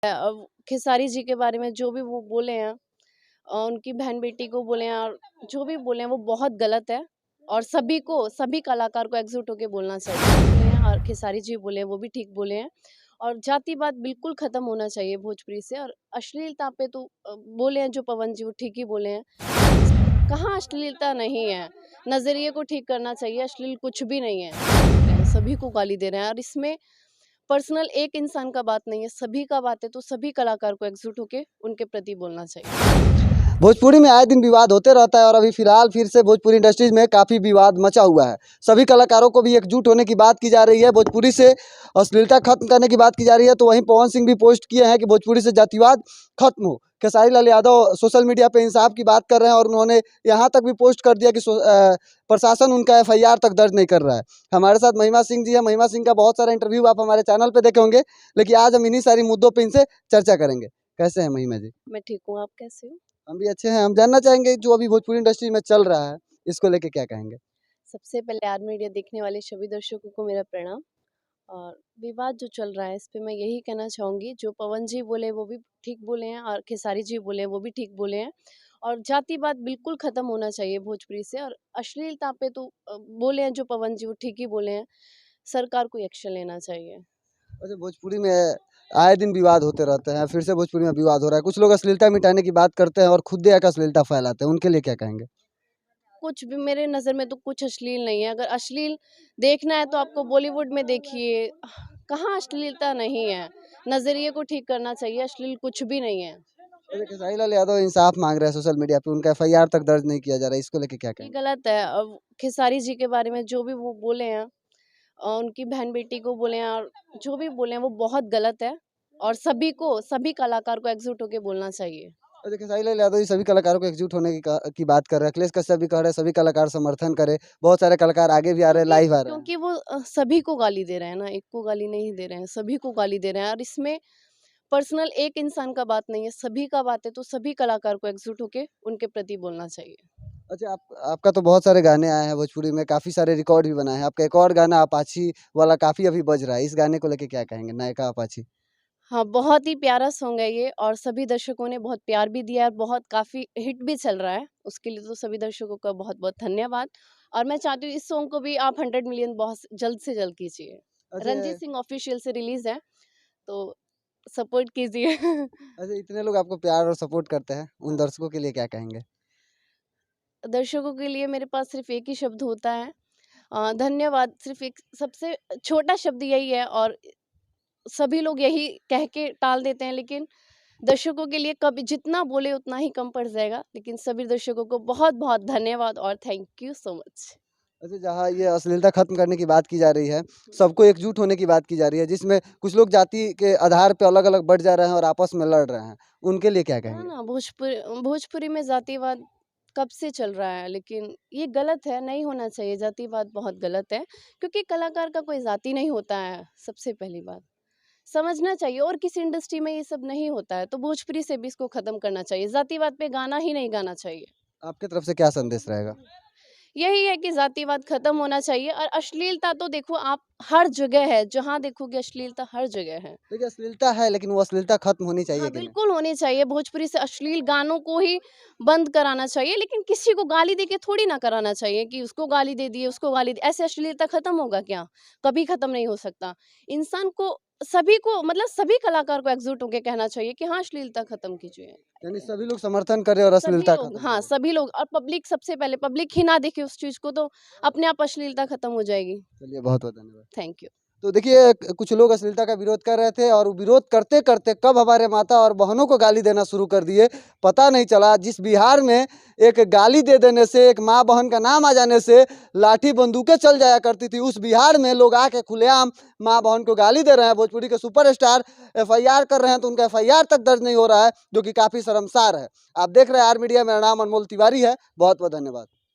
खेसारी जी के बारे में जो भी वो बोले हैं, उनकी बहन बेटी को बोले हैं और जो भी बोले हैं वो बहुत गलत है। और सभी कलाकार को एकजुट होकर बोलना चाहिए बोले हैं। और खेसारी जी बोले हैं वो भी ठीक बोले हैं। और जातिवाद बिल्कुल खत्म होना चाहिए भोजपुरी से। और अश्लीलता पे तो बोले हैं जो पवन जी वो ठीक ही बोले हैं। कहाँ अश्लीलता नहीं है, नजरिए को ठीक करना चाहिए। अश्लील कुछ भी नहीं है, सभी को गाली दे रहे हैं। और इसमें पर्सनल एक इंसान का बात नहीं है, सभी का बात है। तो सभी कलाकार को एकजुट होके उनके प्रति बोलना चाहिए। भोजपुरी में आए दिन विवाद होते रहता है और अभी फिलहाल फिर से भोजपुरी इंडस्ट्रीज में काफ़ी विवाद मचा हुआ है। सभी कलाकारों को भी एकजुट होने की बात की जा रही है, भोजपुरी से अश्लीलता खत्म करने की बात की जा रही है। तो वहीं पवन सिंह भी पोस्ट किए हैं कि भोजपुरी से जातिवाद खत्म हो। खेसारी लाल यादव सोशल मीडिया पे इंसाफ की बात कर रहे हैं और उन्होंने यहाँ तक भी पोस्ट कर दिया कि प्रशासन उनका एफआईआर तक दर्ज नहीं कर रहा है। हमारे साथ महिमा सिंह जी है। महिमा सिंह का बहुत सारा इंटरव्यू आप हमारे चैनल पे देखे होंगे, लेकिन आज हम इन्हीं सारी मुद्दों पर इनसे चर्चा करेंगे। कैसे हैं महिमा जी? मैं ठीक हूँ, आप कैसे हो? हम भी अच्छे हैं। हम जानना चाहेंगे जो अभी भोजपुरी इंडस्ट्री में चल रहा है, इसको लेके क्या कहेंगे? सबसे पहले आर मीडिया देखने वाले सभी दर्शकों को मेरा प्रणाम। और विवाद जो चल रहा है इस पे मैं यही कहना चाहूँगी, जो पवन जी बोले वो भी ठीक बोले हैं और खेसारी जी बोले वो भी ठीक बोले हैं। और जातिवाद बिल्कुल ख़त्म होना चाहिए भोजपुरी से। और अश्लीलता पे तो बोले हैं जो पवन जी वो ठीक ही बोले हैं। सरकार को एक्शन लेना चाहिए। अच्छा, भोजपुरी में आए दिन विवाद होते रहते हैं, फिर से भोजपुरी में विवाद हो रहा है। कुछ लोग अश्लीलता मिटाने की बात करते हैं और खुद एक अश्लीलता फैलाते हैं, उनके लिए क्या कहेंगे? कुछ भी मेरे नज़र में तो कुछ अश्लील नहीं है। अगर अश्लील देखना है तो आपको बॉलीवुड में देखिए, कहाँ अश्लीलता नहीं है। नज़रिए को ठीक करना चाहिए, अश्लील कुछ भी नहीं है। अच्छा, खेसारी लाल यादव इंसाफ मांग रहे हैं सोशल मीडिया पे, उनका एफआईआर तक दर्ज नहीं किया जा रहा है, इसको लेके क्या ये कहेंगे? गलत है। अब खेसारी जी के बारे में जो भी वो बोले हैं, उनकी बहन बेटी को बोले हैं और जो भी बोले हैं वो बहुत गलत है। और सभी कलाकार को एकजुट होकर बोलना चाहिए। अच्छा, खेसारी लाल यादव जी सभी कलाकारों को एकजुट होने की बात कर रहे हैं। अखिलेश कश्यप भी कह रहे हैं सभी कलाकार समर्थन करें। बहुत सारे कलाकार आगे भी आ रहे हैं, क्योंकि लाइव आ रहे हैं। क्योंकि वो सभी को गाली दे रहे हैं ना, एक को गाली नहीं दे रहे हैं, सभी को गाली दे रहे हैं। और इसमें पर्सनल एक इंसान का बात नहीं है, सभी का बात है। तो सभी कलाकार को एकजुट होके उनके प्रति बोलना चाहिए। अच्छा, आपका तो बहुत सारे गाने आए हैं भोजपुरी में, काफ़ी सारे रिकॉर्ड भी बनाए हैं। आपका एक और गाना अपाची वाला काफ़ी अभी बज रहा है, इस गाने को लेके क्या कहेंगे, नायका अपाची? हाँ, बहुत ही प्यारा सॉन्ग है ये। और सभी दर्शकों ने बहुत प्यार भी दिया है, बहुत काफ़ी हिट भी चल रहा है। उसके लिए तो सभी दर्शकों का बहुत-बहुत धन्यवाद। और मैं चाहती हूँ इस सॉन्ग को भी आप 100 मिलियन बहुत जल्द से जल्द कीजिए। अच्छा। रंजीत सिंह ऑफिशियल से रिलीज़ है, तो सपोर्ट कीजिए। अच्छा, इतने लोग आपको प्यार और सपोर्ट करते हैं, उन दर्शकों के लिए क्या कहेंगे? दर्शकों के लिए मेरे पास सिर्फ़ एक ही शब्द होता है, धन्यवाद। सिर्फ़ एक सबसे छोटा शब्द यही है। और सभी लोग यही कह के टाल देते हैं, लेकिन दर्शकों के लिए कभी जितना बोले उतना ही कम पड़ जाएगा। लेकिन सभी दर्शकों को बहुत-बहुत धन्यवाद और थैंक यू सो मच। अच्छा, जहाँ ये अश्लीलता खत्म करने की बात की जा रही है, सबको एकजुट होने की बात की जा रही है, जिसमें कुछ लोग जाति के आधार पे अलग-अलग बँट जा रहे हैं और आपस में लड़ रहे हैं, उनके लिए क्या हाँ कहेंगे? ना, भोजपुरी में जातिवाद कब से चल रहा है, लेकिन ये गलत है, नहीं होना चाहिए। जातिवाद बहुत गलत है, क्योंकि कलाकार का कोई जाति नहीं होता है, सबसे पहली बात। समझना चाहिए। और किसी इंडस्ट्री में ये सब नहीं होता है, तो भोजपुरी से भी इसको खत्म करना चाहिए। जातिवाद पे गाना ही नहीं गाना चाहिए। आपकी तरफ से क्या संदेश रहेगा? यही है कि जातिवाद खत्म होना चाहिए। और अश्लीलता तो देखो आप हर जगह है, जहाँ देखोगे अश्लीलता हर जगह है। देखिए, अश्लीलता है लेकिन वो अश्लीलता खत्म होनी हाँ, चाहिए कि नहीं? बिल्कुल होनी चाहिए। भोजपुरी से अश्लील गानों को ही बंद कराना चाहिए, लेकिन किसी को गाली दे के थोड़ी ना कराना चाहिए कि उसको गाली दे दिए, उसको गाली दी। ऐसे अश्लीलता खत्म होगा क्या? कभी खत्म नहीं हो सकता। इंसान को सभी को मतलब सभी कलाकार को एकजुट होके कहना चाहिए कि हाँ, अश्लीलता खत्म कीजिए। यानी सभी लोग समर्थन करें और सभी अश्लीलता लोग, खत्म हाँ, करें। सभी लोग। और पब्लिक सबसे पहले, पब्लिक ही ना देखे उस चीज़ को, तो अपने आप अश्लीलता खत्म हो जाएगी। चलिए, बहुत-बहुत धन्यवाद। Thank you. तो देखिए, कुछ लोग अश्लीलता का विरोध कर रहे थे और विरोध करते-करते कब हमारे माता और बहनों को गाली देना शुरू कर दिए, पता नहीं चला। जिस बिहार में एक गाली दे देने से, एक माँ बहन का नाम आ जाने से लाठी बंदूकें चल जाया करती थी, उस बिहार में लोग आके खुलेआम माँ बहन को गाली दे रहे हैं। भोजपुरी के सुपरस्टार एफआईआर कर रहे हैं, तो उनका एफआईआर तक दर्ज नहीं हो रहा है, जो कि काफ़ी शर्मसार है। आप देख रहे हैं आर मीडिया, मेरा नाम अनमोल तिवारी है। बहुत-बहुत धन्यवाद।